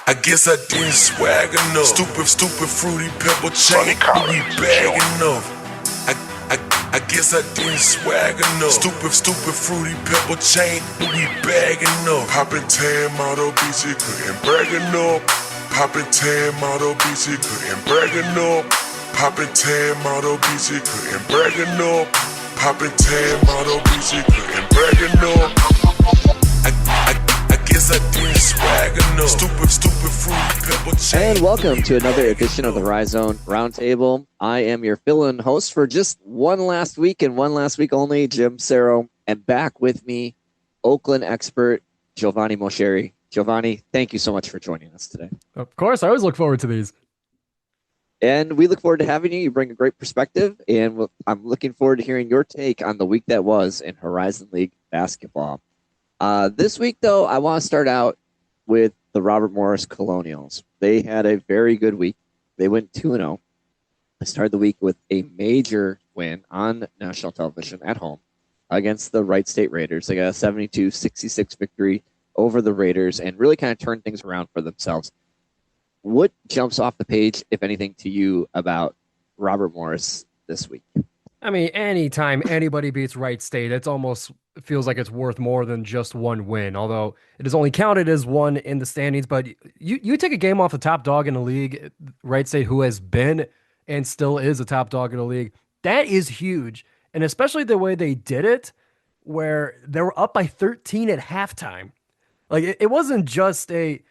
I guess I didn't swag enough. Stupid fruity pebble chain. We bag enough. I guess I didn't swag enough. Stupid fruity pebble chain. We bag enough. Poppin' tan model BC couldn't brag enough. Poppin' tan model BC couldn't brag enough. Poppin' tan model BC couldn't brag enough. Poppin' tan model BC couldn't brag enough. I guess I didn't swag enough. Stupid fruity pebble chain. And welcome to another edition of the Rhizone Roundtable. I am your fill-in host for just one last week and one last week only, Jim Cerro. And back with me, Oakland expert Giovanni Moceri. Giovanni, thank you so much for joining us today. Of course, I always look forward to these. And we look forward to having you. You bring a great perspective, and I'm looking forward to hearing your take on the week that was in Horizon League basketball. This week, though, I want to start out with the Robert Morris Colonials. They had a very good week. They went 2-0. They started the week with a major win on national television at home against the Wright State Raiders. They got a 72-66 victory over the Raiders and really kind of turned things around for themselves. What jumps off the page, if anything, to you about Robert Morris this week? I mean, anytime anybody beats Wright State, it almost feels like it's worth more than just one win, although it is only counted as one in the standings. But you take a game off the top dog in the league, Wright State, who has been and still is a top dog in the league, that is huge. And especially the way they did it, where they were up by 13 at halftime. Like, it wasn't just they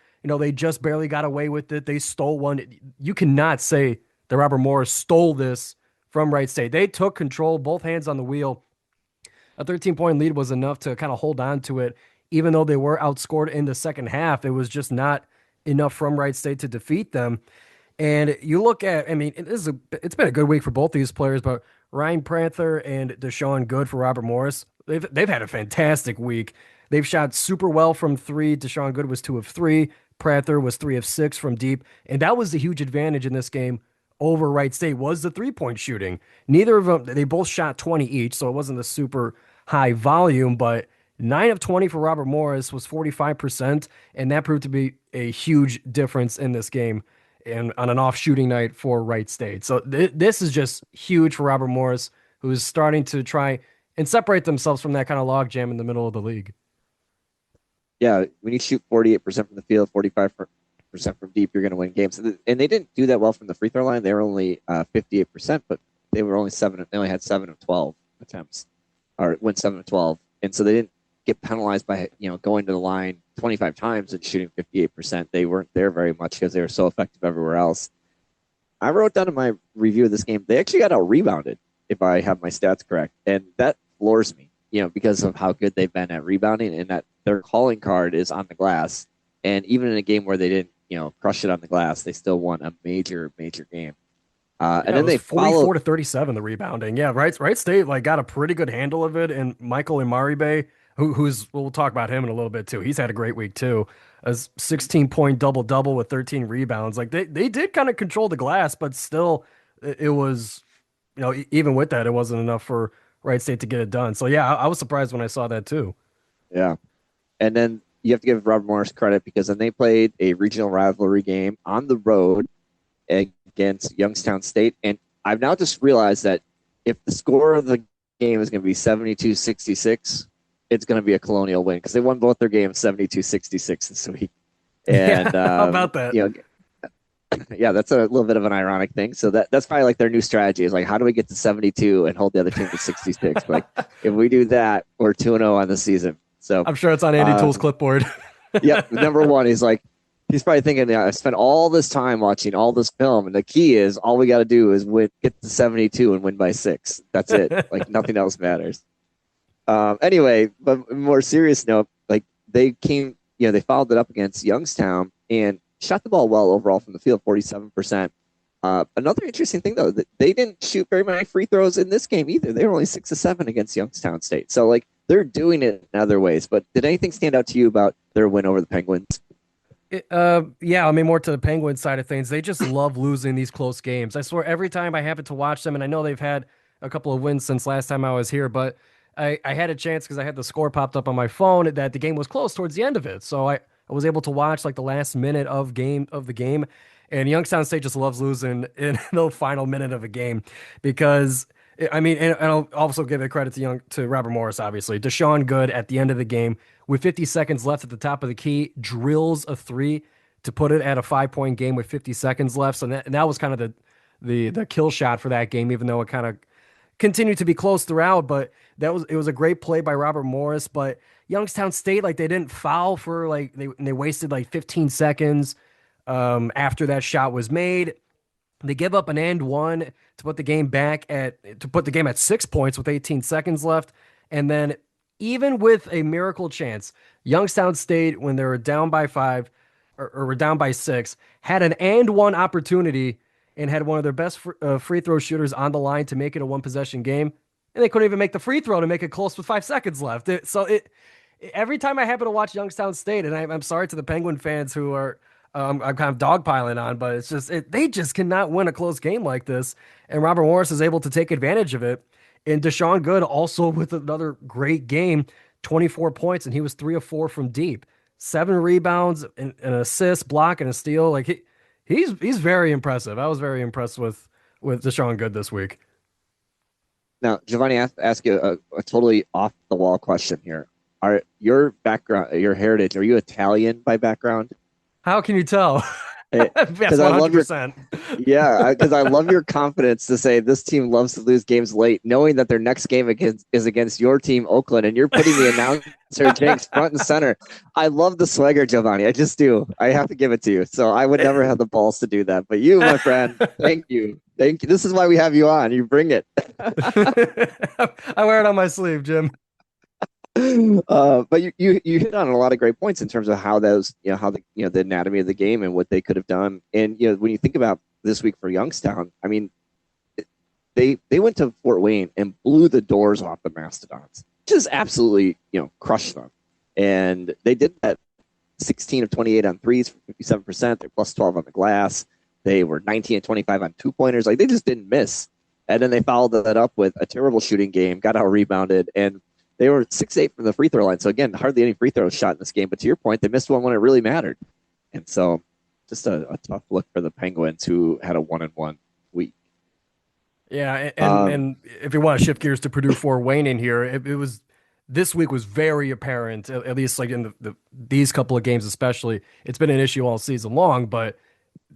just barely got away with it. They stole one. You cannot say that Robert Morris stole this from Wright State. They took control, both hands on the wheel. A 13-point lead was enough to kind of hold on to it. Even though they were outscored in the second half, it was just not enough from Wright State to defeat them. And you look at, I mean, it's been a good week for both these players, but Ryan Prather and Deshaun Good for Robert Morris, they've had a fantastic week. They've shot super well from three. Deshaun Good was 2 of 3. Prather was 3 of 6 from deep. And that was the huge advantage in this game over Wright State, was the three-point shooting. Neither of them, they both shot 20 each, so it wasn't a super high volume, but 9 of 20 for Robert Morris was 45%, and that proved to be a huge difference in this game and on an off shooting night for Wright State. So this is just huge for Robert Morris, who is starting to try and separate themselves from that kind of logjam in the middle of the league. Yeah, when you shoot 48% from the field, 45% from deep, you're going to win games. And they didn't do that well from the free throw line. They were only 58%, but they were only they only had 7 of 12 attempts, or went 7 of 12. And so they didn't get penalized by going to the line 25 times and shooting 58%. They weren't there very much because they were so effective everywhere else. I wrote down in my review of this game, they actually got out rebounded, if I have my stats correct, and that floors me. Because of how good they've been at rebounding and that their calling card is on the glass. And even in a game where they didn't, crush it on the glass, they still won a major game. And then they 44-37, the rebounding. Yeah, Wright State got a pretty good handle of it. And Michael Imaribe, who's we'll talk about him in a little bit too. He's had a great week too. A 16-point double-double with 13 rebounds. They did kind of control the glass, but still it was, even with that, it wasn't enough for Wright State to get it done. So yeah, I was surprised when I saw that too. Yeah. And then you have to give Robert Morris credit because then they played a regional rivalry game on the road against Youngstown State. And I've now just realized that if the score of the game is going to be 72-66, it's going to be a Colonial win because they won both their games 72-66 this week. And how about that? Yeah, that's a little bit of an ironic thing. So that's probably their new strategy is how do we get to 72 and hold the other team to 66? If we do that, we're 2-0 on the season. So I'm sure it's on Andy Toole's clipboard. Yeah, number one, he's probably thinking, I spent all this time watching all this film, and the key is all we got to do is get to 72 and win by 6. That's it. Nothing else matters. Anyway, but more serious note, they came, they followed it up against Youngstown and shot the ball well overall from the field, 47%. Another interesting thing, though, that they didn't shoot very many free throws in this game either. They were only 6 of 7 against Youngstown State. So, they're doing it in other ways. But did anything stand out to you about their win over the Penguins? Yeah, I mean, more to the Penguins side of things. They just love losing these close games. I swear, every time I happen to watch them, and I know they've had a couple of wins since last time I was here, but I had a chance because I had the score popped up on my phone that the game was close towards the end of it. So I was able to watch like the last minute of the game, and Youngstown State just loves losing in the final minute of a game because I mean, and I'll also give it credit to Robert Morris, obviously. Deshaun Good at the end of the game with 50 seconds left at the top of the key drills a three to put it at a 5-point game with 50 seconds left. So that was kind of the kill shot for that game, even though it kind of continued to be close throughout. But it was a great play by Robert Morris. But Youngstown State, like they didn't foul for like they wasted like 15 seconds after that shot was made. They give up an and one to put the game at 6 points with 18 seconds left. And then even with a miracle chance, Youngstown State, when they were down by 5 or were down by 6, had an and one opportunity and had one of their best free throw shooters on the line to make it a one possession game. And they couldn't even make the free throw to make it close with 5 seconds left. Every time I happen to watch Youngstown State, and I'm sorry to the Penguin fans who are I'm kind of dogpiling on, but it's just they just cannot win a close game like this. And Robert Morris is able to take advantage of it. And Deshaun Good also with another great game, 24 points, and he was 3 of 4 from deep, 7 rebounds, an assist, block, and a steal. Like he's very impressive. I was very impressed with Deshaun Good this week. Now, Giovanni, ask you a totally off the wall question here. Are your background, your heritage, are you Italian by background? How can you tell? Yes, 100%. Because I love your confidence to say this team loves to lose games late, knowing that their next game is against your team, Oakland, and you're putting the announcer Jenks front and center. I love the swagger, Giovanni. I just do. I have to give it to you. So I would never have the balls to do that. But you, my friend, thank you. Thank you. This is why we have you on. You bring it. I wear it on my sleeve, Jim. But you hit on a lot of great points in terms of how those, how the anatomy of the game and what they could have done. And when you think about this week for Youngstown, I mean, they went to Fort Wayne and blew the doors off the Mastodons, just absolutely crushed them. And they did that 16 of 28 on threes for 57%. They're plus 12 on the glass. They were 19 and 25 on 2-pointers. Like they just didn't miss. And then they followed that up with a terrible shooting game, got out rebounded, and they were 6-8 from the free throw line. So, again, hardly any free throws shot in this game. But to your point, they missed one when it really mattered. And so just a tough look for the Penguins, who had a 1-1 week. Yeah, and if you want to shift gears to Purdue Fort Wayne in here, it was this week was very apparent, at least like in these couple of games especially. It's been an issue all season long, but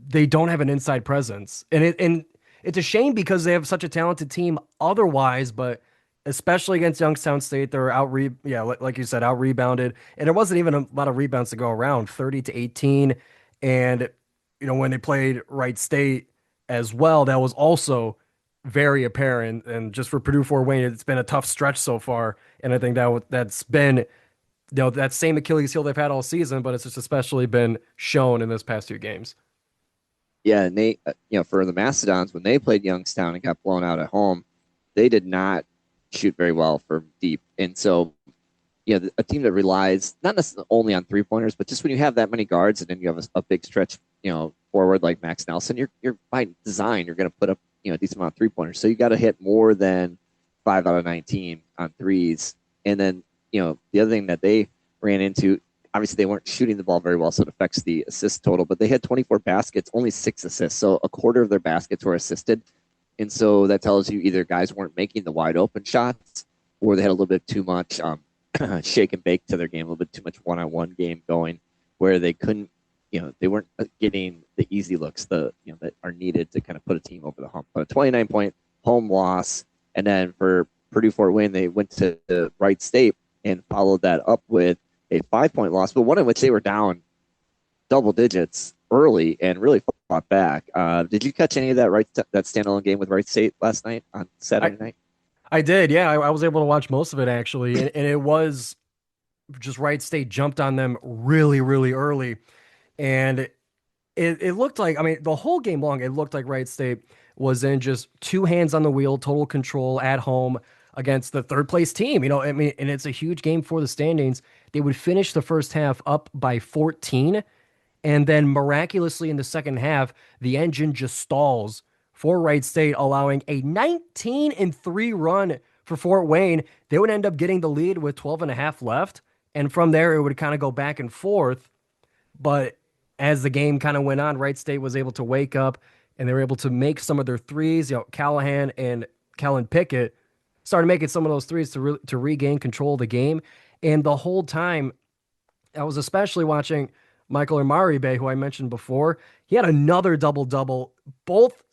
they don't have an inside presence. And it's a shame because they have such a talented team otherwise, but especially against Youngstown State, they're like you said, out rebounded, and there wasn't even a lot of rebounds to go around, 30-18. And when they played Wright State as well, that was also very apparent. And just for Purdue Fort Wayne, it's been a tough stretch so far, and I think that's been that same Achilles heel they've had all season, but it's just especially been shown in this past 2 games. Yeah, and they for the Mastodons, when they played Youngstown and got blown out at home, they did not shoot very well from deep. And so, a team that relies not necessarily only on 3-pointers, but just when you have that many guards and then you have a big stretch, forward like Max Nelson, you're by design, you're going to put up, a decent amount of 3-pointers. So you got to hit more than 5 out of 19 on threes. And then, the other thing that they ran into, obviously they weren't shooting the ball very well, so it affects the assist total, but they had 24 baskets, only 6 assists. So a quarter of their baskets were assisted. And so that tells you either guys weren't making the wide open shots or they had a little bit too much shake and bake to their game, a little bit too much one-on-one game going where they couldn't, they weren't getting the easy looks that are needed to kind of put a team over the hump. But a 29-point home loss. And then for Purdue Fort Wayne, they went to Wright State and followed that up with a 5-point loss, but one in which they were down double digits early and really fought back. Did you catch any of that that standalone game with Wright State last night on Saturday night? I did, yeah. I was able to watch most of it actually, and it was just Wright State jumped on them really, really early, and it looked like, I mean, the whole game long, it looked like Wright State was in just 2 hands on the wheel, total control at home against the third place team. I mean, and it's a huge game for the standings. They would finish the first half up by 14. And then miraculously in the second half, the engine just stalls for Wright State, allowing a 19-3 run for Fort Wayne. They would end up getting the lead with 12 and a half left. And from there, it would kind of go back and forth. But as the game kind of went on, Wright State was able to wake up and they were able to make some of their threes. Callahan and Kellen Pickett started making some of those threes to regain control of the game. And the whole time, I was especially watching Michael Imaribe, who I mentioned before. He had another double double, both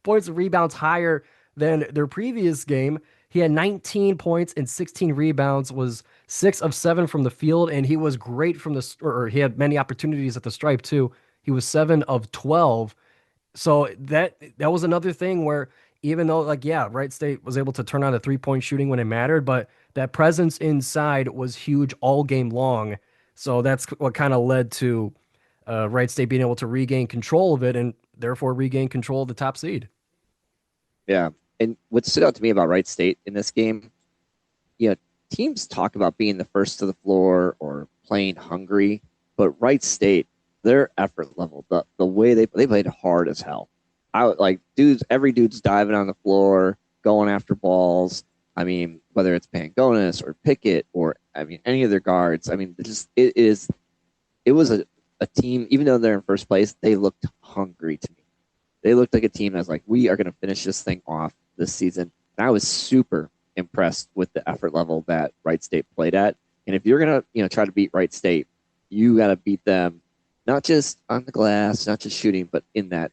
points and rebounds higher than their previous game. He had 19 points and 16 rebounds, was 6 of 7 from the field, and he was great from or he had many opportunities at the stripe too. He was 7 of 12. So that was another thing where even though Wright State was able to turn on the 3-point shooting when it mattered, but that presence inside was huge all game long. So that's what kind of led to Wright State being able to regain control of it and therefore regain control of the top seed. Yeah. And what stood out to me about Wright State in this game, teams talk about being the first to the floor or playing hungry, but Wright State, their effort level, the way they played hard as hell. Every dude's diving on the floor, going after balls. I mean, whether it's Pangonis or Pickett or any of their guards. I mean, it was a team, even though they're in first place, they looked hungry to me. They looked like a team that's like, we are going to finish this thing off this season. And I was super impressed with the effort level that Wright State played at. And if you're going to, try to beat Wright State, you got to beat them, not just on the glass, not just shooting, but in that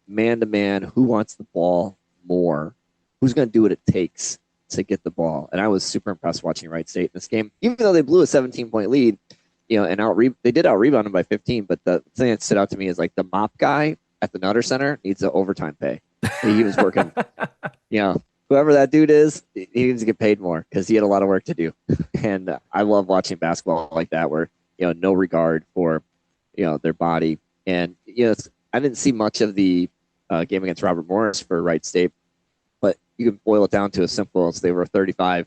man-to-man, who wants the ball more, who's going to do what it takes to get the ball. And I was super impressed watching Wright State in this game, even though they blew a 17-point lead, and they did out-rebound them by 15, but the thing that stood out to me is the mop guy at the Nutter Center needs an overtime pay. He was working, whoever that dude is, he needs to get paid more because he had a lot of work to do. And I love watching basketball like that where, no regard for, their body. And, I didn't see much of the game against Robert Morris for Wright State, but you can boil it down to as simple as they were 35%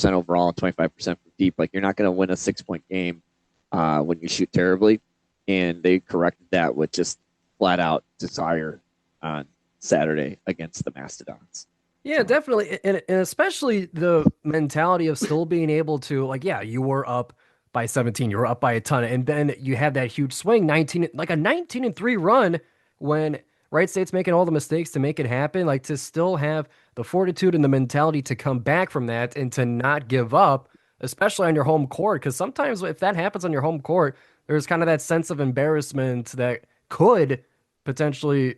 overall and 25% from deep. You're not going to win a 6-point game when you shoot terribly. And they corrected that with just flat out desire on Saturday against the Mastodons. Yeah, definitely. And especially the mentality of still being able to, you were up by 17, you were up by a ton. And then you had that huge swing, a 19-3 run when Wright State's making all the mistakes to make it happen, to still have the fortitude and the mentality to come back from that and to not give up, especially on your home court. Because sometimes if that happens on your home court, there's kind of that sense of embarrassment that could potentially,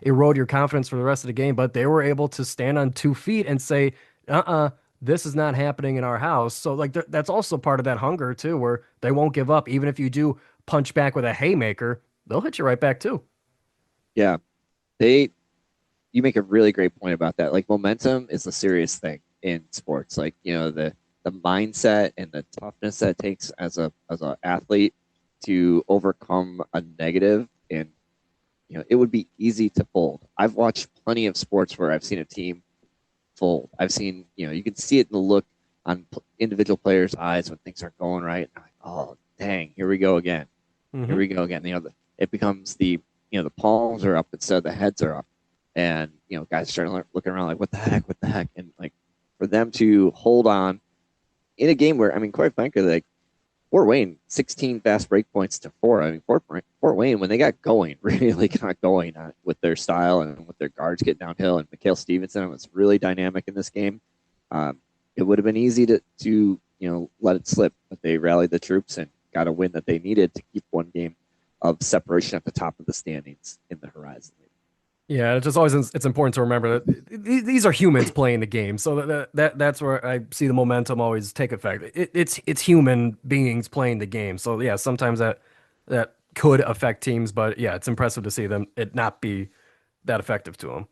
erode your confidence for the rest of the game. But they were able to stand on 2 feet and say, this is not happening in our house. So that's also part of that hunger too, where they won't give up. Even if you do punch back with a haymaker, they'll hit you right back too. Yeah. You make a really great point about that. Momentum is a serious thing in sports. The mindset and the toughness that it takes as an athlete to overcome a negative, and it would be easy to fold. I've watched plenty of sports where I've seen a team fold. I've seen, you can see it in the look on individual players' eyes when things aren't going right. I'm like, oh, dang, here we go again. Mm-hmm. Here we go again. It becomes the palms are up instead of the heads are up. And, guys start looking around what the heck? And for them to hold on in a game where, quite frankly, Fort Wayne, 16 fast break points to 4. Fort Wayne, when they got going, really got going with their style and with their guards getting downhill, and Mikhail Stevenson was really dynamic in this game. It would have been easy to let it slip, but they rallied the troops and got a win that they needed to keep one game of separation at the top of the standings in the Horizon League. Yeah, it's important to remember that these are humans playing the game, so that's where I see the momentum always take effect. It's human beings playing the game, so yeah, sometimes that could affect teams, but yeah, it's impressive to see it not be that effective to them.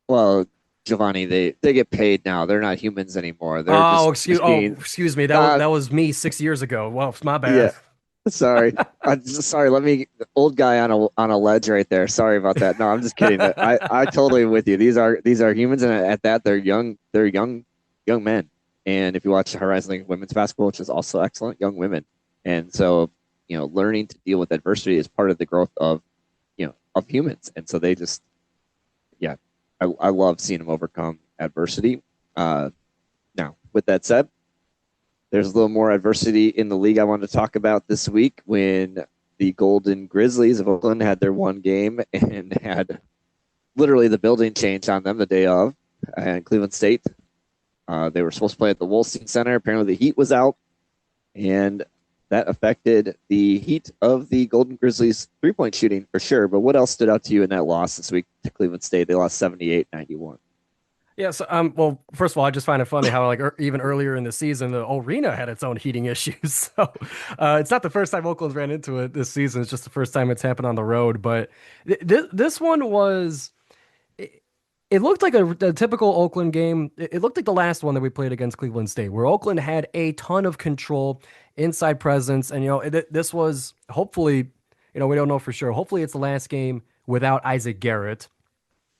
Well, Giovanni, they get paid now. They're not humans anymore. They're excuse me. That was me 6 years ago. Well, it's my bad. Yeah. Sorry. Sorry. Let me, old guy on a ledge right there. Sorry about that. No, I'm just kidding. I totally with you. These are humans, and at that, they're young men. And if you watch Horizon League women's basketball, which is also excellent, young women. And so, learning to deal with adversity is part of the growth of humans. And so they just, I love seeing them overcome adversity. Now, with that said, There's a little more adversity in the league I wanted to talk about this week when the Golden Grizzlies of Oakland had their one game and had literally the building changed on them the day of. And Cleveland State, they were supposed to play at the Wolstein Center. Apparently the heat was out, and that affected the heat of the Golden Grizzlies three-point shooting for sure. But what else stood out to you in that loss this week to Cleveland State? They lost 78-91. Yeah, so well, first of all, I just find it funny how even earlier in the season, the arena had its own heating issues. So it's not the first time Oakland's ran into it this season. It's just the first time it's happened on the road. But this one was, it looked like a typical Oakland game. It looked like the last one that we played against Cleveland State, where Oakland had a ton of control, inside presence, and this was hopefully, we don't know for sure. Hopefully, it's the last game without Isaac Garrett.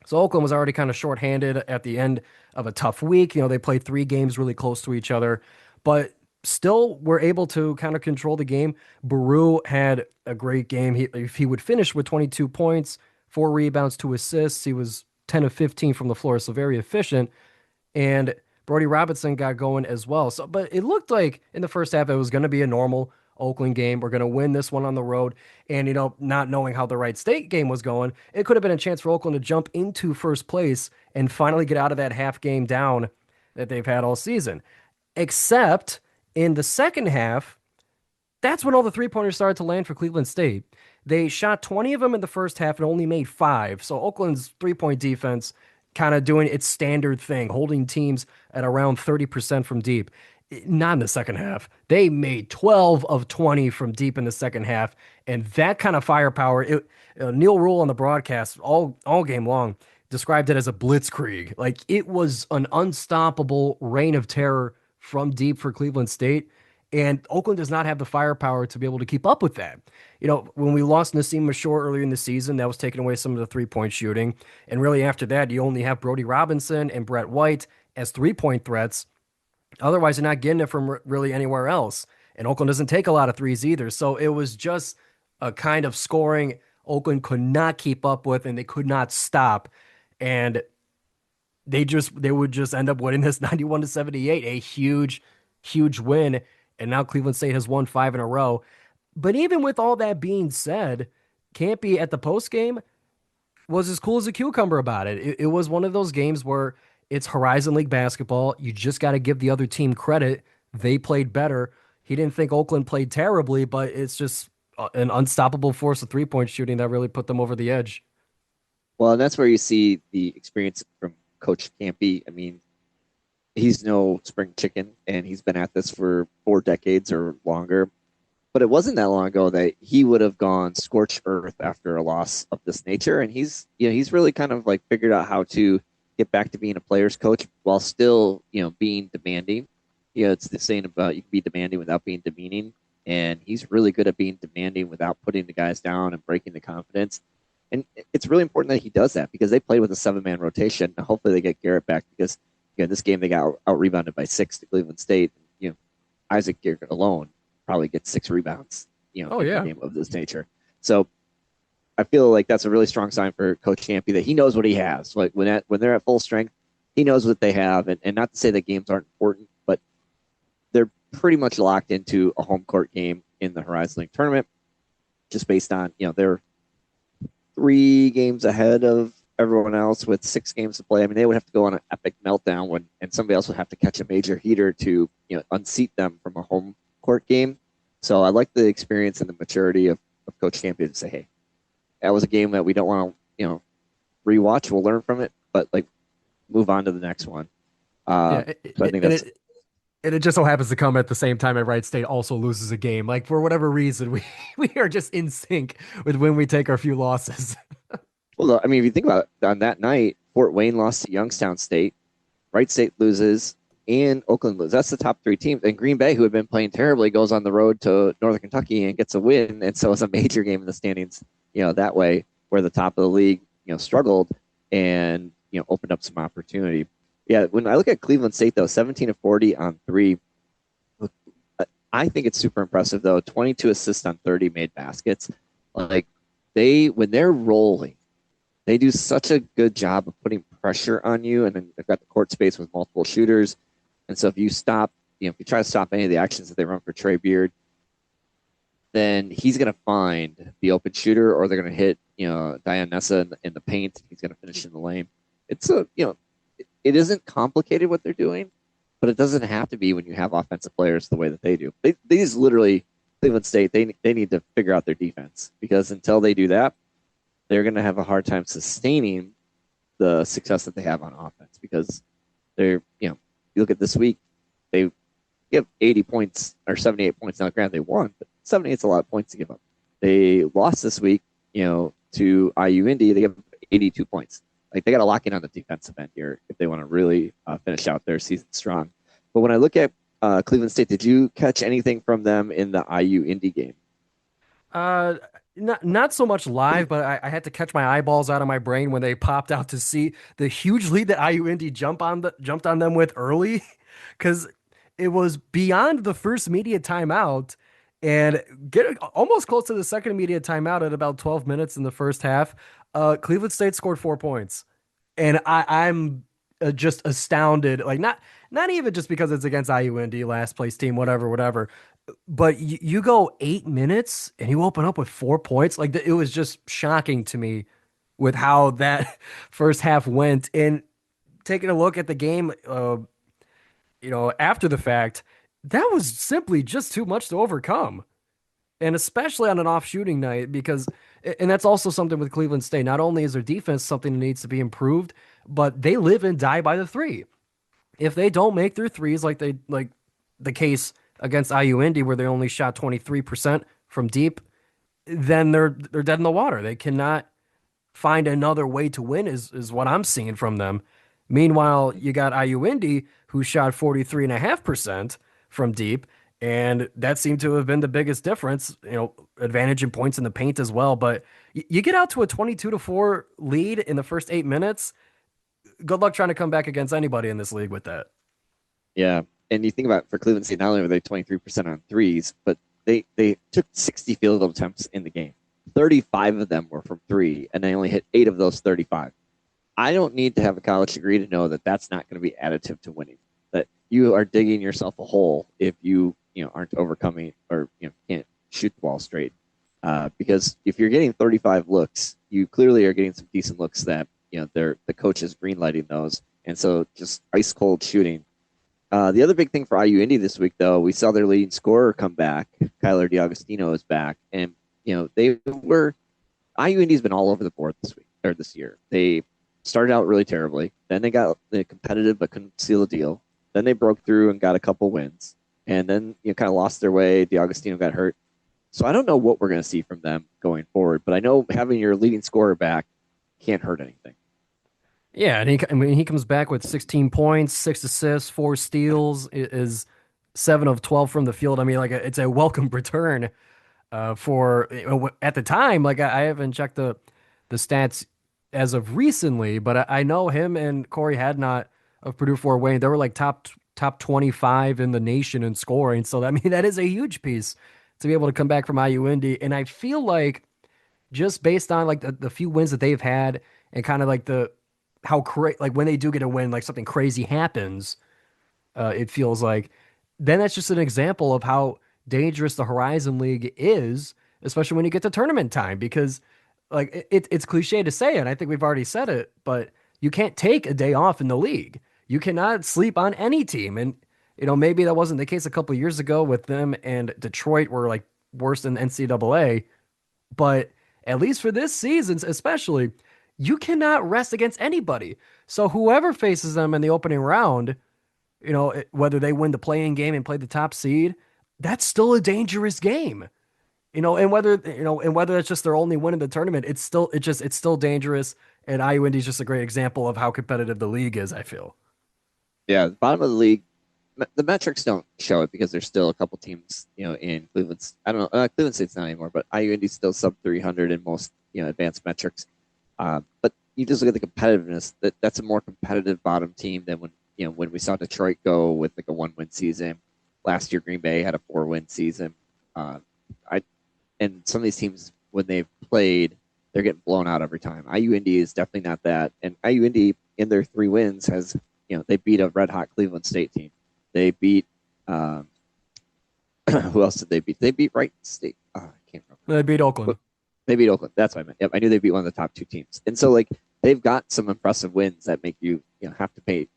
So Oakland was already kind of shorthanded at the end of a tough week. They played 3 games really close to each other, but still were able to kind of control the game. Baru had a great game. He would finish with 22 points, 4 rebounds, 2 assists. He was 10 of 15 from the floor, so very efficient. And Brody Robinson got going as well. So, but it looked like in the first half it was going to be a normal Oakland game. We're going to win this one on the road. And, not knowing how the Wright State game was going, it could have been a chance for Oakland to jump into first place and finally get out of that half game down that they've had all season. Except in the second half, that's when all the three-pointers started to land for Cleveland State. They shot 20 of them in the first half and only made 5. So Oakland's three-point defense kind of doing its standard thing, holding teams at around 30% from deep. Not in the second half. They made 12 of 20 from deep in the second half, and that kind of firepower. Neil Rule on the broadcast all game long described it as a blitzkrieg. Like, it was an unstoppable reign of terror from deep for Cleveland State, and Oakland does not have the firepower to be able to keep up with that. When we lost Nassim Mashore earlier in the season, that was taking away some of the three-point shooting, and really after that, you only have Brody Robinson and Brett White as three-point threats. Otherwise, you're not getting it from really anywhere else. And Oakland doesn't take a lot of threes either. So it was just a kind of scoring Oakland could not keep up with, and they could not stop. And they would just end up winning this 91-78, a huge, huge win. And now Cleveland State has won 5 in a row. But even with all that being said, Campy at the post game was as cool as a cucumber about it. It was one of those games where it's Horizon League basketball. You just got to give the other team credit. They played better. He didn't think Oakland played terribly, but it's just an unstoppable force of three-point shooting that really put them over the edge. Well, and that's where you see the experience from Coach Campy. I mean, he's no spring chicken, and he's been at this for 4 decades or longer. But it wasn't that long ago that he would have gone scorched earth after a loss of this nature. And he's really kind of like figured out how to get back to being a player's coach while still, being demanding. It's the saying about you can be demanding without being demeaning. And he's really good at being demanding without putting the guys down and breaking the confidence. And it's really important that he does that because they played with a 7-man rotation. Hopefully they get Garrett back because, this game they got out-rebounded by 6 to Cleveland State. Isaac Garrett alone probably gets 6 rebounds, in a game of this nature. So I feel like that's a really strong sign for Coach Campy that he knows what he has. Like when they're at full strength, he knows what they have. And not to say that games aren't important, but they're pretty much locked into a home court game in the Horizon League tournament, just based on, they're 3 games ahead of everyone else with 6 games to play. I mean, they would have to go on an epic meltdown and somebody else would have to catch a major heater to, unseat them from a home court game. So I like the experience and the maturity of Coach Campy to say, hey, that was a game that we don't want to, rewatch. We'll learn from it, but move on to the next one. So I think that's. And it just so happens to come at the same time that Wright State also loses a game. Like, for whatever reason, we are just in sync with when we take our few losses. Well, I mean, if you think about it, on that night, Fort Wayne lost to Youngstown State, Wright State loses, and Oakland loses. That's the top 3 teams. And Green Bay, who had been playing terribly, goes on the road to Northern Kentucky and gets a win. And so it's a major game in the standings, that way, where the top of the league, struggled and, opened up some opportunity. Yeah, when I look at Cleveland State, though, 17 of 40 on 3, I think it's super impressive, though. 22 assists on 30 made baskets. Like, when they're rolling, they do such a good job of putting pressure on you, and then they've got the court space with multiple shooters. And so if you stop, if you try to stop any of the actions that they run for Trey Beard, then he's going to find the open shooter, or they're going to hit, Diane Nessa in the paint. He's going to finish in the lane. It's it isn't complicated what they're doing, but it doesn't have to be when you have offensive players the way that they do. They just literally, Cleveland State, they need to figure out their defense, because until they do that, they're going to have a hard time sustaining the success that they have on offense, because they're, you look at this week, they give 80 points or 78 points. Now, granted, they won, but 78 is a lot of points to give up. They lost this week, to IU Indy. They give 82 points. Like, they got to lock in on the defensive end here if they want to really finish out their season strong. But when I look at Cleveland State, did you catch anything from them in the IU Indy game? Not so much live, but I had to catch my eyeballs out of my brain when they popped out to see the huge lead that IU Indy jumped on them with early, because it was beyond the first media timeout and get almost close to the second media timeout at about 12 minutes in the first half. Cleveland State scored 4 points, and I'm just astounded. Like, not even just because it's against IU Indy, last place team, whatever. But you go 8 minutes and you open up with 4 points. Like, it was just shocking to me with how that first half went. And taking a look at the game, after the fact, that was simply just too much to overcome. And especially on an off shooting night, and that's also something with Cleveland State. Not only is their defense something that needs to be improved, but they live and die by the three. If they don't make their threes, like the case against IU Indy, where they only shot 23% from deep, then they're dead in the water. They cannot find another way to win, is what I'm seeing from them. Meanwhile, you got IU Indy, who shot 43.5% from deep, and that seemed to have been the biggest difference. Advantage in points in the paint as well. But you get out to a 22-4 lead in the first 8 minutes. Good luck trying to come back against anybody in this league with that. Yeah. And you think about, for Cleveland State, not only were they 23% on threes, but they took 60 field goal attempts in the game. 35 of them were from three, and they only hit 8 of those 35. I don't need to have a college degree to know that that's not going to be additive to winning. That you are digging yourself a hole if you aren't overcoming, or can't shoot the ball straight. Because if you're getting 35 looks, you clearly are getting some decent looks that the coach is greenlighting those, and so just ice cold shooting. The other big thing for IU Indy this week, though, we saw their leading scorer come back. Kyler DiAgostino is back, and IU Indy's been all over the board this year. They started out really terribly, then they got competitive but couldn't seal a deal. Then they broke through and got a couple wins, and then kind of lost their way. DiAgostino got hurt, so I don't know what we're going to see from them going forward. But I know having your leading scorer back can't hurt anything. Yeah, and he comes back with 16 points, 6 assists, 4 steals, is 7 of 12 from the field. I mean, like, it's a welcome return for at the time. Like, I haven't checked the stats as of recently, but I know him and Corey Hadnot of Purdue Fort Wayne, they were like top 25 in the nation in scoring. So, I mean, that is a huge piece to be able to come back from IU Indy. And I feel like, just based on like the few wins that they've had, and kind of like like when they do get a win, like something crazy happens, it feels like, then that's just an example of how dangerous the Horizon League is, especially when you get to tournament time, because like it's cliche to say it, and I think we've already said it, but you can't take a day off in the league. You cannot sleep on any team. And, maybe that wasn't the case a couple of years ago with them, and Detroit were like worse than NCAA, but at least for this season, especially, you cannot rest against anybody. So whoever faces them in the opening round, whether they win the play-in game and play the top seed, that's still a dangerous game. And whether it's just their only win in the tournament, it's still dangerous. And IU Indy is just a great example of how competitive the league is, I feel. Yeah, the bottom of the league, the metrics don't show it because there's still a couple teams, in Cleveland's. I don't know, Cleveland State's not anymore, but IU Indy's still sub 300 in most, advanced metrics. But you just look at the competitiveness. That's a more competitive bottom team than when we saw Detroit go with like a 1-win season. Last year, Green Bay had a 4-win season. And some of these teams, when they've played, they're getting blown out every time. IU Indy is definitely not that. And IU Indy, in their 3 wins, has, they beat a red hot Cleveland State team. They beat Um, who else did they beat? They beat Wright State. Oh, I can't remember. They beat Oakland. They beat Oakland. That's what I meant. Yep, I knew they beat one of the top two teams. And so like they've got some impressive wins that make you know have to pay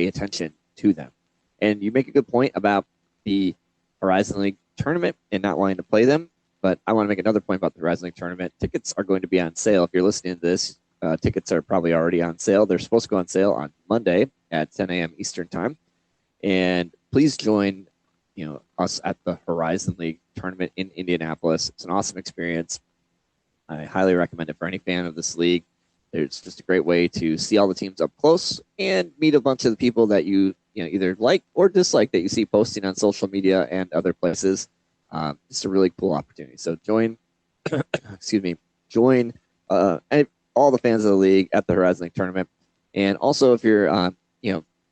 attention to them. And you make a good point about the Horizon League tournament and not wanting to play them. But I want to make another point about the Horizon League tournament. Tickets are going to be on sale. If you're listening to this, tickets are probably already on sale. They're supposed to go on sale on Monday at 10 a.m. Eastern time. And please join, us at the Horizon League tournament in Indianapolis. It's an awesome experience. I highly recommend it for any fan of this league. It's just a great way to see all the teams up close and meet a bunch of the people that you either like or dislike that you see posting on social media and other places. It's a really cool opportunity. So join, join all the fans of the league at the Horizon League tournament. And also, if you're,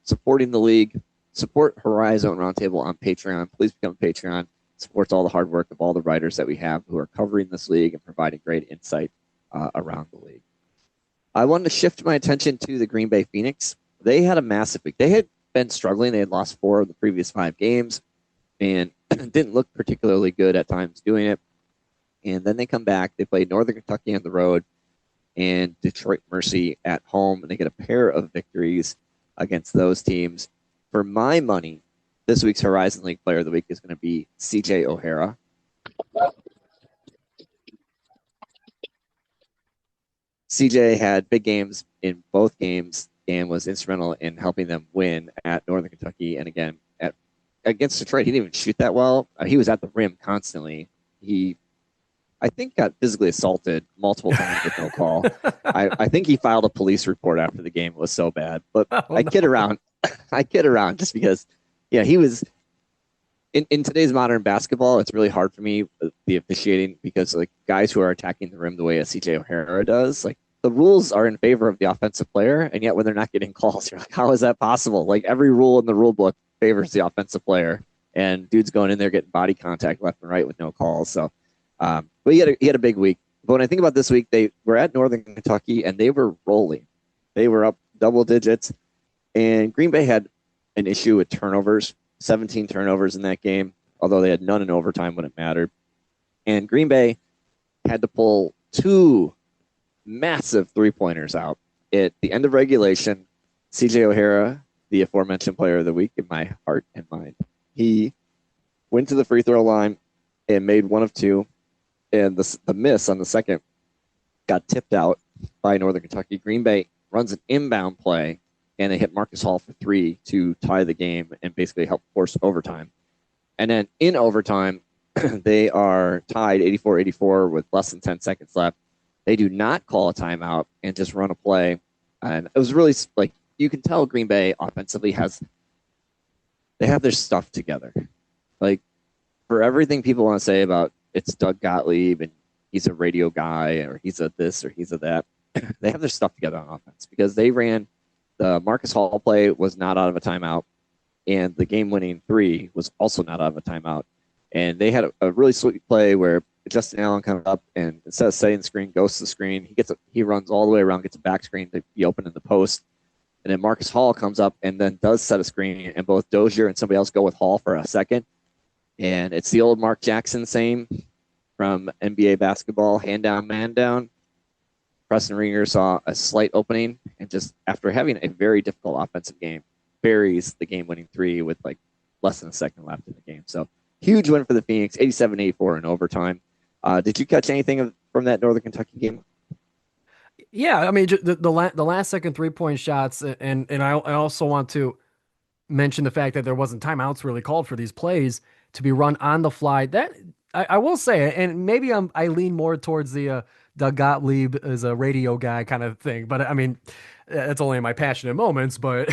supporting the league, support Horizon Roundtable on Patreon. Please become a Patreon. Supports all the hard work of all the writers that we have who are covering this league and providing great insight around the league. I wanted to shift my attention to the Green Bay Phoenix. They had a massive week. They had been struggling. They had lost 4 of the previous 5 games and didn't look particularly good at times doing it. And then they come back. They played Northern Kentucky on the road and Detroit Mercy at home, and they get a pair of victories against those teams. For my money, this week's Horizon League Player of the Week is going to be C.J. O'Hara. CJ had big games in both games and was instrumental in helping them win at Northern Kentucky. And again, against Detroit, he didn't even shoot that well. He was at the rim constantly. He, I think, got physically assaulted multiple times with no call. I think he filed a police report after the game. It was so bad. But I kid around. I kid around just because, he was in today's modern basketball. It's really hard for me, the officiating, because like guys who are attacking the rim the way a CJ O'Hara does, like the rules are in favor of the offensive player. And yet when they're not getting calls, you're like, how is that possible? Like every rule in the rule book favors the offensive player, and dude's going in there getting body contact left and right with no calls. So, but he had a big week. But when I think about this week, they were at Northern Kentucky and they were rolling. They were up double digits. And Green Bay had an issue with turnovers, 17 turnovers in that game, although they had none in overtime when it mattered. And Green Bay had to pull 2 massive three-pointers out at the end of regulation. CJ O'Hara, the aforementioned player of the week in my heart and mind, he went to the free throw line and made 1 of 2. And the miss on the second got tipped out by Northern Kentucky. Green Bay runs an inbound play, and they hit Marcus Hall for 3 to tie the game and basically help force overtime. And then in overtime, they are tied 84-84 with less than 10 seconds left. They do not call a timeout and just run a play. And it was really like, you can tell Green Bay offensively they have their stuff together. Like, for everything people want to say about it's Doug Gottlieb and he's a radio guy or he's a this or he's a that, they have their stuff together on offense because they ran the Marcus Hall play was not out of a timeout, and the game-winning 3 was also not out of a timeout. And they had a really sweet play where Justin Allen comes up and instead of setting the screen, goes to the screen. He runs all the way around, gets a back screen to be open in the post. And then Marcus Hall comes up and then does set a screen, and both Dozier and somebody else go with Hall for a second. And it's the old Mark Jackson saying from NBA basketball, hand down, man down. Preston Ringer saw a slight opening and just after having a very difficult offensive game, buries the game-winning 3 with like less than a second left in the game. So huge win for the Phoenix, 87-84 in overtime. Did you catch anything from that Northern Kentucky game? Yeah, I mean the last second 3-point shots, and I also want to mention the fact that there wasn't timeouts really called for these plays to be run on the fly. That I will say, and maybe I lean more towards the Doug Gottlieb as a radio guy kind of thing, but I mean that's only in my passionate moments. But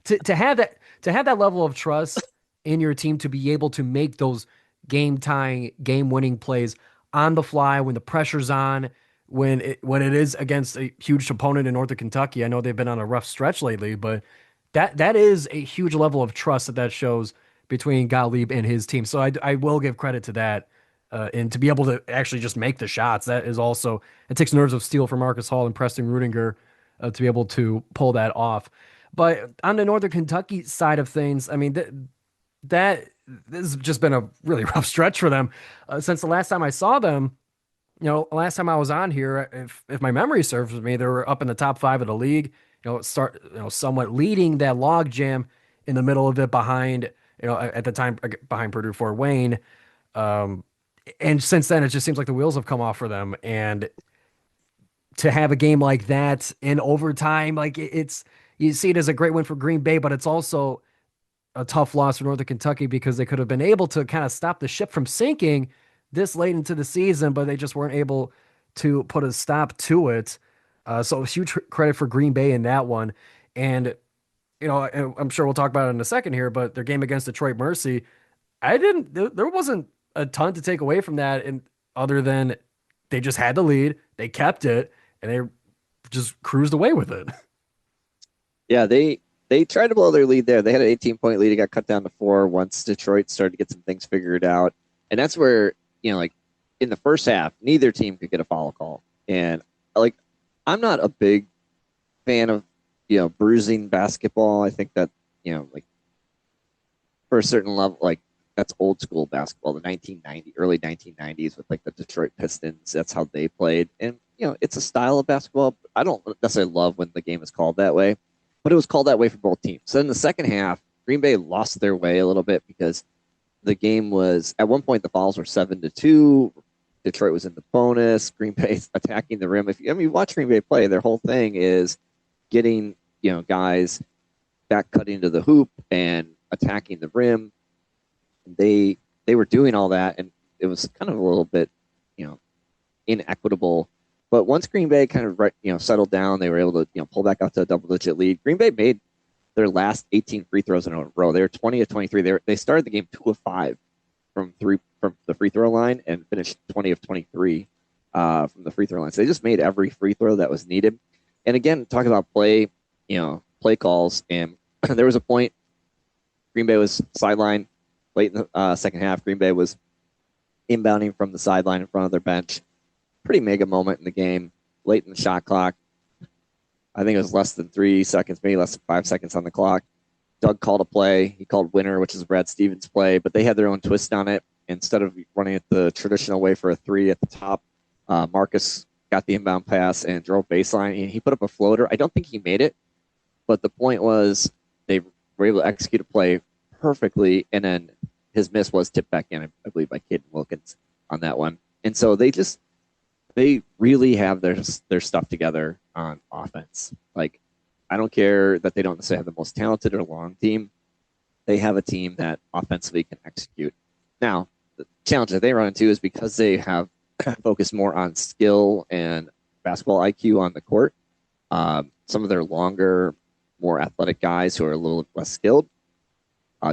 to have that level of trust in your team to be able to make those game tying, game winning plays on the fly when the pressure's on. When it is against a huge opponent in Northern Kentucky, I know they've been on a rough stretch lately, but that is a huge level of trust that shows between Gottlieb and his team. So I will give credit to that, and to be able to actually just make the shots. That is also, it takes nerves of steel for Marcus Hall and Preston Rudinger to be able to pull that off. But on the Northern Kentucky side of things, I mean, that this has just been a really rough stretch for them since the last time I saw them. Last time I was on here, if my memory serves me, they were up in the top five of the league. Somewhat leading that log jam in the middle of it behind, at the time behind Purdue Fort Wayne. Um, and since then, it just seems like the wheels have come off for them. And to have a game like that in overtime, like it's you see it as a great win for Green Bay, but it's also a tough loss for Northern Kentucky because they could have been able to kind of stop the ship from sinking this late into the season, but they just weren't able to put a stop to it. So huge credit for Green Bay in that one. And, I'm sure we'll talk about it in a second here, but their game against Detroit Mercy, there wasn't a ton to take away from that. And other than they just had the lead, they kept it, and they just cruised away with it. Yeah, they tried to blow their lead there. They had an 18-point lead. It got cut down to 4 once Detroit started to get some things figured out. And that's where, like in the first half, neither team could get a foul call. And like, I'm not a big fan of, bruising basketball. I think that, like for a certain level, like that's old school basketball, the early 1990s with like the Detroit Pistons. That's how they played. And, it's a style of basketball. I don't necessarily love when the game is called that way, but it was called that way for both teams. So in the second half, Green Bay lost their way a little bit because the game was, at one point, the fouls were 7-2. Detroit was in the bonus. Green Bay attacking the rim. If you watch Green Bay play, their whole thing is getting, guys back cutting to the hoop and attacking the rim. They were doing all that, and it was kind of a little bit, inequitable. But once Green Bay kind of settled down, they were able to pull back out to a double-digit lead. Green Bay made their last 18 free throws in a row. They were 20 of 23. They started the game 2 of 5 from the free throw line and finished 20 of 23 from the free throw line. So they just made every free throw that was needed. And again, talking about play calls, and there was a point Green Bay was sidelined late in the second half. Green Bay was inbounding from the sideline in front of their bench. Pretty mega moment in the game, late in the shot clock. I think it was less than 3 seconds, maybe less than 5 seconds on the clock. Doug called a play. He called winner, which is Brad Stevens' play, but they had their own twist on it. Instead of running it the traditional way for a 3 at the top, Marcus got the inbound pass and drove baseline. And he put up a floater. I don't think he made it, but the point was they were able to execute a play perfectly, and then his miss was tipped back in, I believe, by Caden Wilkins on that one. And so they really have their stuff together on offense. Like, I don't care that they don't necessarily have the most talented or long team. They have a team that offensively can execute. Now, the challenge that they run into is because they have focused more on skill and basketball IQ on the court. Some of their longer, more athletic guys who are a little less skilled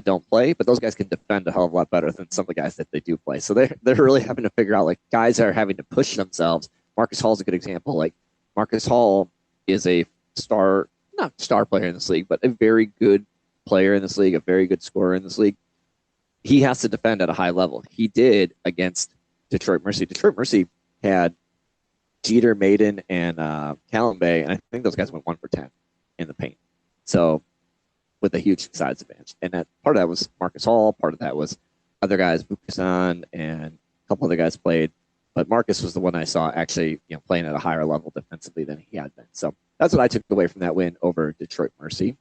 don't play, but those guys can defend a hell of a lot better than some of the guys that they do play. So they're really having to figure out, like, guys are having to push themselves. Marcus Hall is a good example. Like, Marcus Hall is a not star player in this league, but a very good player in this league, a very good scorer in this league. He has to defend at a high level. He did against Detroit Mercy. Detroit Mercy had Jeter, Maiden, and Callum Bay, and I think those guys went 1 for 10 in the paint. So, with a huge size advantage. And that part of that was Marcus Hall, part of that was other guys, Bukasan, and a couple other guys played. But Marcus was the one I saw actually, playing at a higher level defensively than he had been. So that's what I took away from that win over Detroit Mercy.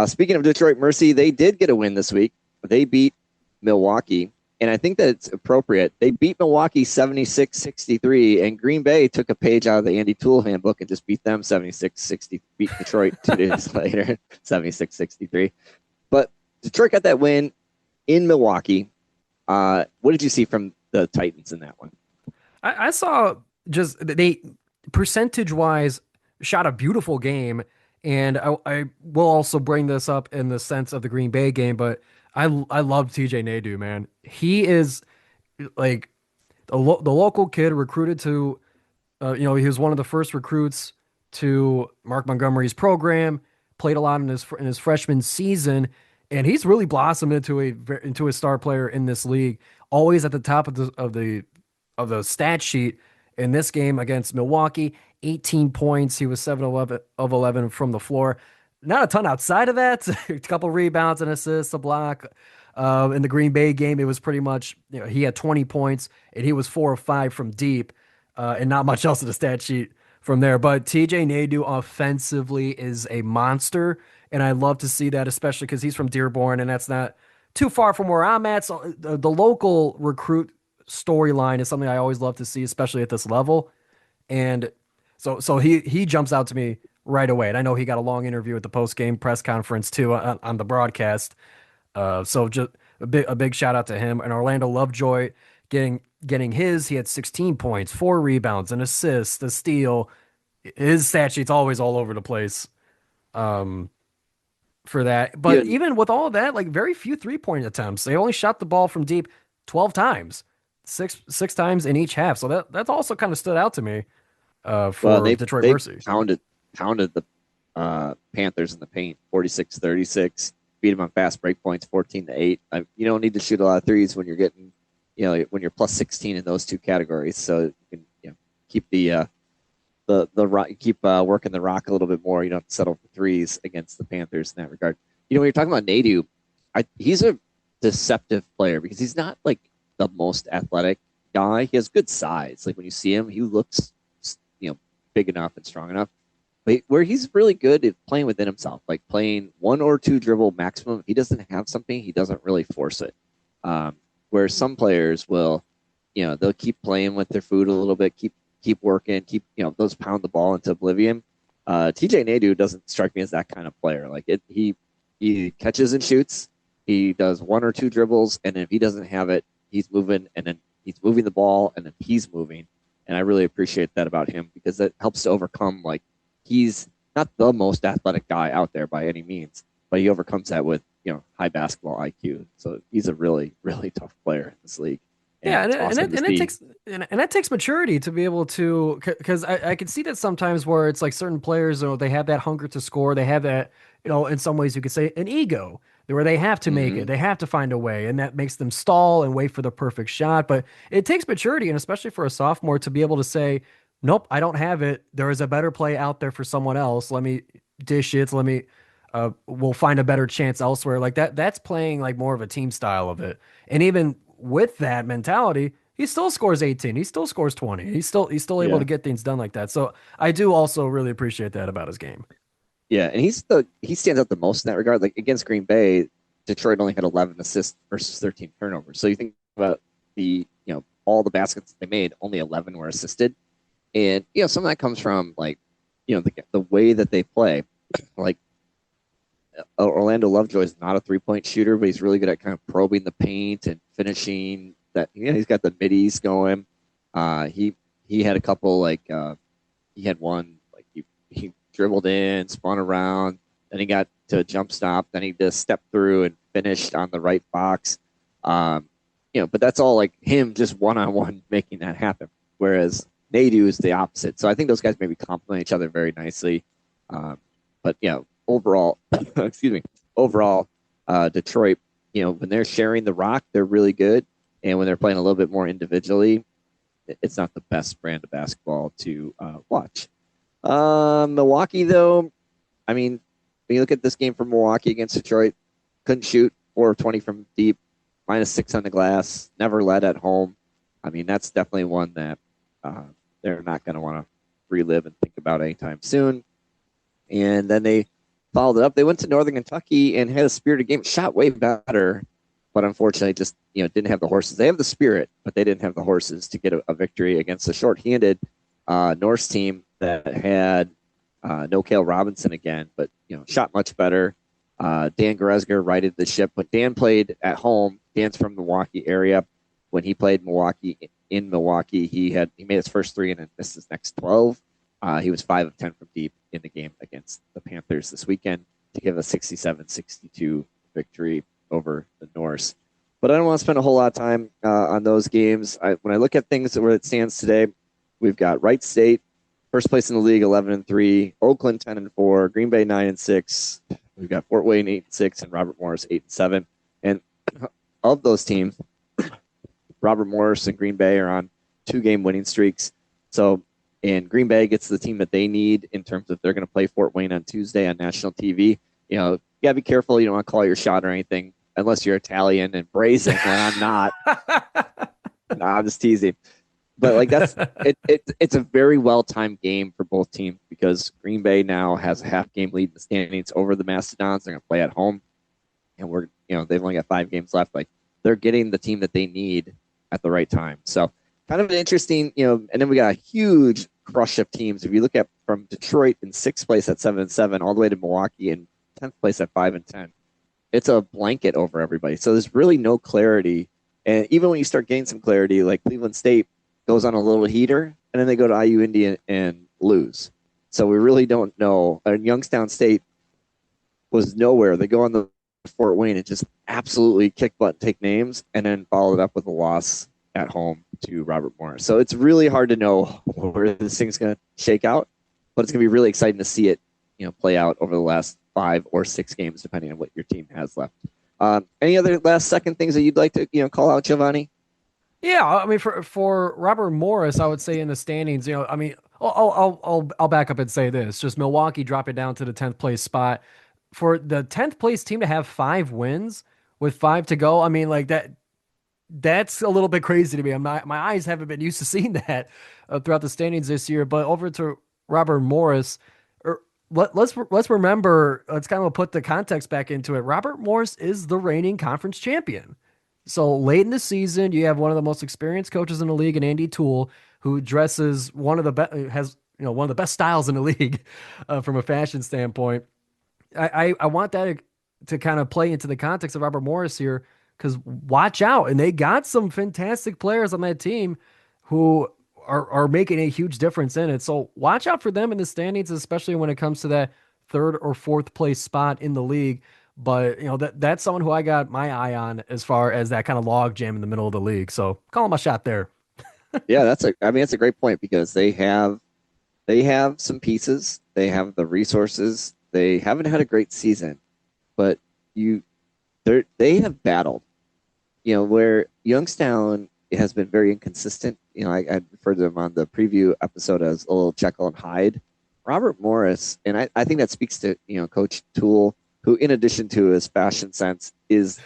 Speaking of Detroit Mercy, they did get a win this week. They beat Milwaukee, and I think that it's appropriate. They beat Milwaukee 76-63, and Green Bay took a page out of the Andy Toole handbook and just beat them 76-60, beat Detroit 2 days later, 76-63. But Detroit got that win in Milwaukee. What did you see from the Titans in that one? I saw just they percentage-wise shot a beautiful game, and I will also bring this up in the sense of the Green Bay game, but I love TJ Nadeau, man. He is like the local kid recruited to, he was one of the first recruits to Mark Montgomery's program, played a lot in his freshman season, and he's really blossomed into a star player in this league. Always at the top of the stat sheet. In this game against Milwaukee, 18 points. He was 7 of 11 from the floor. Not a ton outside of that. A couple rebounds, an assist, a block. In the Green Bay game, it was pretty much, he had 20 points and he was 4 of 5 from deep, and not much else in the stat sheet from there. But TJ Nadeau offensively is a monster, and I love to see that, especially because he's from Dearborn, and that's not too far from where I'm at. So the local recruit storyline is something I always love to see, especially at this level. And so he jumps out to me right away. And I know he got a long interview at the post game press conference too on the broadcast. So just a big shout out to him. And Orlando Lovejoy getting his. He had 16 points, 4 rebounds, an assist, a steal. His stat sheet's always all over the place. For that. But Yeah. even with all of that, like very few 3-point attempts. They only shot the ball from deep 12 times, six times in each half. So that's also kind of stood out to me Well, for Detroit they Mercy. pounded the Panthers in the paint 46-36, beat them on fast break points 14-8. You don't need to shoot a lot of threes when you're getting, when you're plus 16 in those two categories. So you can keep the rock, keep working the rock a little bit more. You don't have to settle for threes against the Panthers in that regard. When you're talking about Nadeau, he's a deceptive player because he's not like the most athletic guy. He has good size. Like when you see him, he looks big enough and strong enough. But where he's really good at playing within himself, like playing 1 or 2 dribble maximum. If he doesn't have something, he doesn't really force it. Where some players will, they'll keep playing with their food a little bit, keep working, those pound the ball into oblivion. TJ Nadeau doesn't strike me as that kind of player. Like he catches and shoots. He does 1 or 2 dribbles, and if he doesn't have it, he's moving, and then he's moving the ball, and then he's moving. And I really appreciate that about him because that helps to overcome, like, he's not the most athletic guy out there by any means, but he overcomes that with, high basketball IQ. So he's a really, really tough player in this league. Yeah, it's awesome to see. that takes maturity to be able to, because I can see that sometimes where it's like certain players, they have that hunger to score, they have that, in some ways you could say an ego where they have to make it, they have to find a way, and that makes them stall and wait for the perfect shot. But it takes maturity, and especially for a sophomore, to be able to say, nope, I don't have it. There is a better play out there for someone else. Let me dish it. We'll find a better chance elsewhere. Like that's playing like more of a team style of it. And even with that mentality, he still scores 18. He still scores 20. He's still able to get things done like that. So I do also really appreciate that about his game. Yeah, and he stands out the most in that regard. Like against Green Bay, Detroit only had 11 assists versus 13 turnovers. So you think about all the baskets they made, only 11 were assisted. And some of that comes from like the way that they play. Like Orlando Lovejoy is not a 3-point shooter, but he's really good at kind of probing the paint and finishing. That he's got the middies going. He had a couple he had one like he dribbled in, spun around, then he got to a jump stop, then he just stepped through and finished on the right box. But that's all like him just one-on-one making that happen. Whereas Nadeau is the opposite. So I think those guys maybe complement each other very nicely. But overall, overall, Detroit, when they're sharing the rock, they're really good. And when they're playing a little bit more individually, it's not the best brand of basketball to watch. Milwaukee, though, I mean, when you look at this game from Milwaukee against Detroit, couldn't shoot 4 of 20 from deep, -6 on the glass, never led at home. I mean, that's definitely one that they're not going to want to relive and think about anytime soon. And then they followed it up. They went to Northern Kentucky and had a spirited game, shot way better, but unfortunately just didn't have the horses. They have the spirit, but they didn't have the horses to get a victory against a short-handed Norse team that had no Cale Robinson again, but shot much better. Dan Goretzka righted the ship. When Dan played at home, Dan's from the Milwaukee area. When he played in Milwaukee, he made his first 3 and then missed his next 12. He was 5 of 10 from deep in the game against the Panthers this weekend to give a 67-62 victory over the Norse. But I don't want to spend a whole lot of time on those games. When I look at things where it stands today, we've got Wright State, first place in the league, 11-3, Oakland 10-4, Green Bay 9-6. We've got Fort Wayne 8-6 and Robert Morris 8-7. And of those teams, Robert Morris and Green Bay are on 2-game winning streaks. So, and Green Bay gets the team that they need in terms of they're going to play Fort Wayne on Tuesday on national TV. You got to be careful. You don't want to call your shot or anything. unless you're Italian and brazen, and I'm not. No, I'm just teasing. But like that's it's a very well timed game for both teams because Green Bay now has a half game lead in the standings over the Mastodons. They're going to play at home, and they've only got 5 games left. Like they're getting the team that they need at the right time. So kind of an interesting, and then we got a huge crush of teams. If you look at from Detroit in 6th place at 7-7, all the way to Milwaukee in 10th place at 5-10, it's a blanket over everybody. So there's really no clarity. And even when you start getting some clarity, like Cleveland State goes on a little heater, and then they go to IU Indy and lose. So we really don't know. And Youngstown State was nowhere. They go on the Fort Wayne and just absolutely kick butt and take names, and then followed up with a loss at home to Robert Morris. So it's really hard to know where this thing's going to shake out, but it's going to be really exciting to see it, play out over the last 5 or 6 games, depending on what your team has left. Any other last second things that you'd like to, call out, Giovanni? Yeah, I mean, for Robert Morris, I would say in the standings, I mean, I'll back up and say this: just Milwaukee dropping down to the 10th place spot. For the 10th place team to have 5 wins with 5 to go, I mean, like that's a little bit crazy to me. My eyes haven't been used to seeing that throughout the standings this year. But over to Robert Morris, let's remember, let's kind of put the context back into it. Robert Morris is the reigning conference champion. So late in the season, you have one of the most experienced coaches in the league, and Andy Toole, who dresses one of the one of the best styles in the league from a fashion standpoint. I want that to kind of play into the context of Robert Morris here, because watch out, and they got some fantastic players on that team who are making a huge difference in it. So watch out for them in the standings, especially when it comes to that 3rd or 4th place spot in the league. But that's someone who I got my eye on as far as that kind of log jam in the middle of the league. So call him a shot there. Yeah, that's a great point, because they have some pieces, they have the resources, they haven't had a great season, but they have battled. Where Youngstown has been very inconsistent. I referred to them on the preview episode as a little Jekyll and Hyde. Robert Morris, and I think that speaks to Coach Toole, who, in addition to his fashion sense, is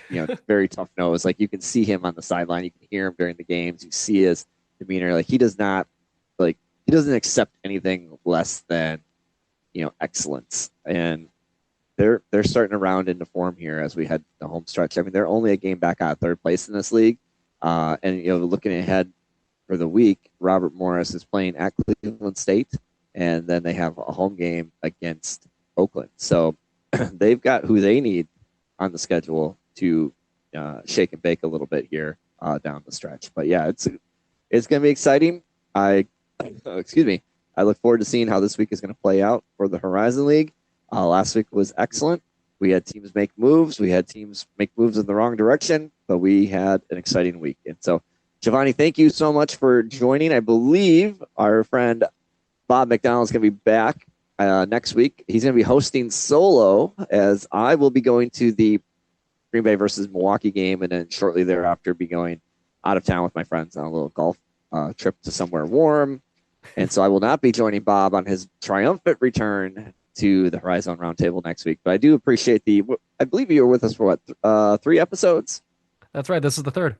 very tough nose. Like you can see him on the sideline, you can hear him during the games, you see his demeanor. Like he doesn't accept anything less than excellence. And they're starting to round into form here as we head the home stretch. I mean, they're only a game back out of 3rd place in this league. And looking ahead for the week, Robert Morris is playing at Cleveland State, and then they have a home game against Oakland. So they've got who they need on the schedule to shake and bake a little bit here down the stretch. But yeah, it's going to be exciting. I look forward to seeing how this week is going to play out for the Horizon League. Last week was excellent. We had teams make moves. We had teams make moves in the wrong direction, but we had an exciting week. And so, Giovanni, thank you so much for joining. I believe our friend Bob McDonald is going to be back next week. He's going to be hosting solo, as I will be going to the Green Bay versus Milwaukee game, and then shortly thereafter be going out of town with my friends on a little golf trip to somewhere warm. And so I will not be joining Bob on his triumphant return to the Horizon Roundtable next week. But I do appreciate I believe you were with us for 3 episodes? That's right. This is the 3rd.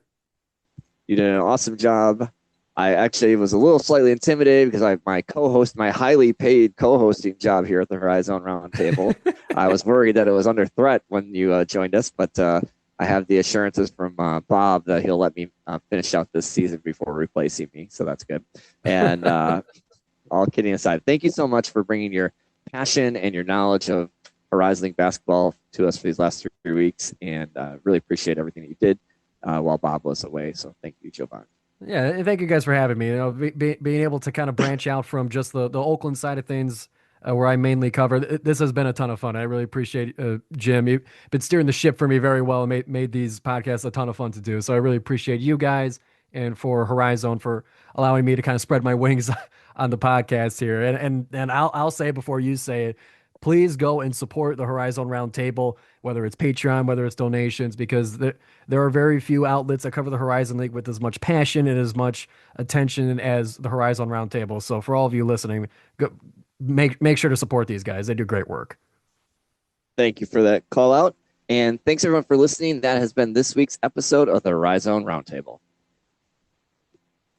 You did an awesome job. I actually was a little slightly intimidated because my highly paid co-hosting job here at the Horizon Roundtable. I was worried that it was under threat when you joined us, but I have the assurances from Bob that he'll let me finish out this season before replacing me. So that's good. And all kidding aside, thank you so much for bringing your passion and your knowledge of Horizon League basketball to us for these last 3 weeks, and really appreciate everything that you did while Bob was away. So thank you, Giovanni. Yeah, and thank you guys for having me. Being able to kind of branch out from just the Oakland side of things, where I mainly cover. This has been a ton of fun. I really appreciate Jim. You've been steering the ship for me very well and made these podcasts a ton of fun to do. So I really appreciate you guys, and for Horizon for allowing me to kind of spread my wings on the podcast here. And I'll say it before you say it, please go and support the Horizon Roundtable, whether it's Patreon, whether it's donations, because there are very few outlets that cover the Horizon League with as much passion and as much attention as the Horizon Roundtable. So for all of you listening, make sure to support these guys. They do great work. Thank you for that call out. And thanks everyone for listening. That has been this week's episode of the Rhizome Roundtable.